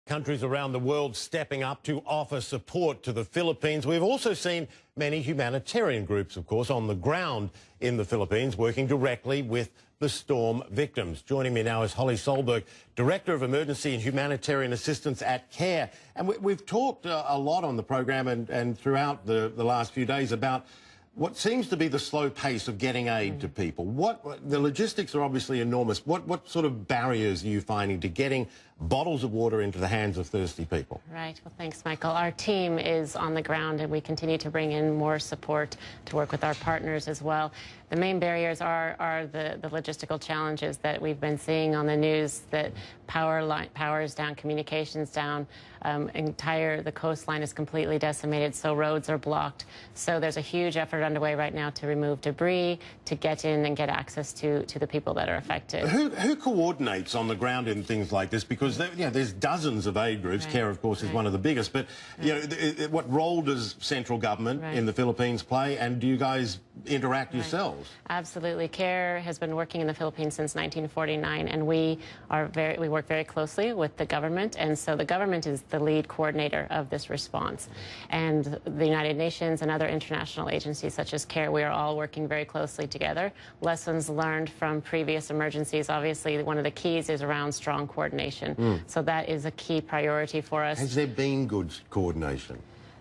Countries around the world stepping up to offer support to the Philippines. We've also seen many humanitarian groups, of course, on the ground in the Philippines, working directly with the storm victims. Joining me now is Holly Solberg, Director of Emergency and Humanitarian Assistance at CARE. And we've talked a lot on the program and throughout the last few days about what seems to be the slow pace of getting aid to people. The logistics are obviously enormous. What sort of barriers are you finding to getting bottles of water into the hands of thirsty people? Right. Well, thanks, Michael. Our team is on the ground, and we continue to bring in more support to work with our partners as well. The main barriers are the logistical challenges that we've been seeing on the news, that power is down, communications down, the coastline is completely decimated, so roads are blocked. So there's a huge effort underway right now to remove debris, to get in and get access to the people that are affected. Who coordinates on the ground in things like this? Because there's dozens of aid groups. Right. CARE, of course, is one of the biggest. But what role does central government in the Philippines play, and do you guys interact yourselves? Absolutely. CARE has been working in the Philippines since 1949, and we work very closely with the government, and so the government is the lead coordinator of this response. And the United Nations and other international agencies such as CARE, we are all working very closely together. Lessons learned from previous emergencies, obviously one of the keys is around strong coordination. So that is a key priority for us. Has there been good coordination?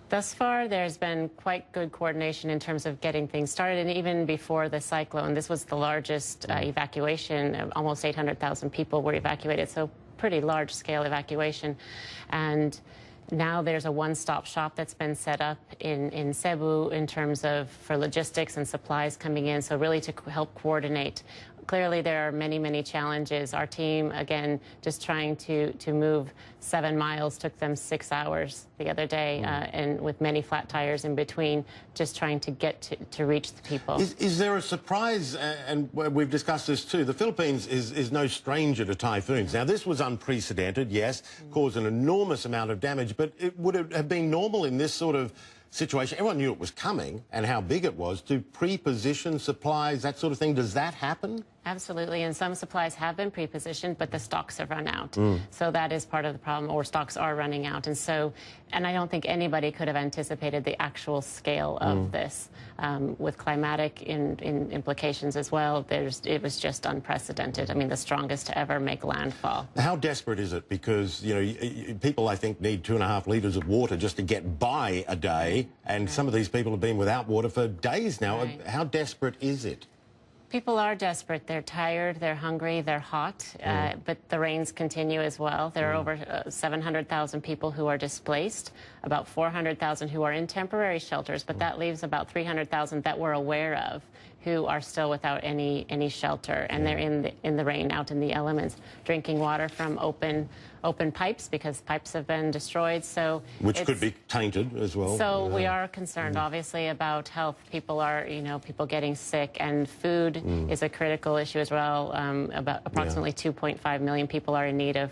Thus far, there's been quite good coordination in terms of getting things started, and even before the cyclone, this was the largest evacuation. Almost 800,000 people were evacuated, so pretty large-scale evacuation. And now there's a one-stop shop that's been set up in Cebu in terms of for logistics and supplies coming in, so really to help coordinate. Clearly, there are many, many challenges. Our team, again, just trying to move 7 miles took them 6 hours the other day, and with many flat tires in between, just trying to get to reach the people. Is there a surprise, and we've discussed this too, the Philippines is no stranger to typhoons. Now, this was unprecedented, yes, caused an enormous amount of damage, but would it have been normal in this sort of situation? Everyone knew it was coming and how big it was, to pre-position supplies, that sort of thing. Does that happen? Absolutely, and some supplies have been pre-positioned, but the stocks have run out. So that is part of the problem, or stocks are running out. And I don't think anybody could have anticipated the actual scale of this. With climatic implications as well, it was just unprecedented. I mean, the strongest to ever make landfall. How desperate is it? Because, people, I think, need 2.5 litres of water just to get by a day, and some of these people have been without water for days now. How desperate is it? People are desperate. They're tired, they're hungry, they're hot, but the rains continue as well. There are over 700,000 people who are displaced, about 400,000 who are in temporary shelters, but that leaves about 300,000 that we're aware of who are still without any shelter, and they're in the rain, out in the elements, drinking water from open pipes, because pipes have been destroyed. So which could be tainted as well. So we are concerned, obviously, about health. People are, people getting sick, and food is a critical issue as well. About approximately 2.5 million people are in need of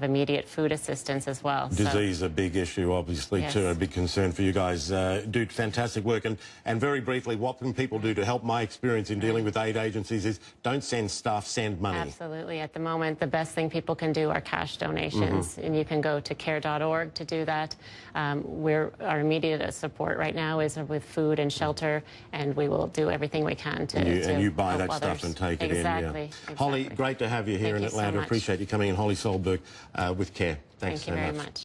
immediate food assistance as well. Disease, a big issue, obviously, too, a big concern for you guys. Do fantastic work. And very briefly, what can people do to help? My experience in dealing with aid agencies is don't send stuff, send money. Absolutely. At the moment, the best thing people can do are cash donations, and you can go to care.org to do that. Our immediate support right now is with food and shelter, and we will do everything we can to and you buy that others. Stuff and take it in. Exactly. Holly, great to have you here in Atlanta. So much. Appreciate you coming in. Holly Solberg with CARE. Thanks Thank you very much.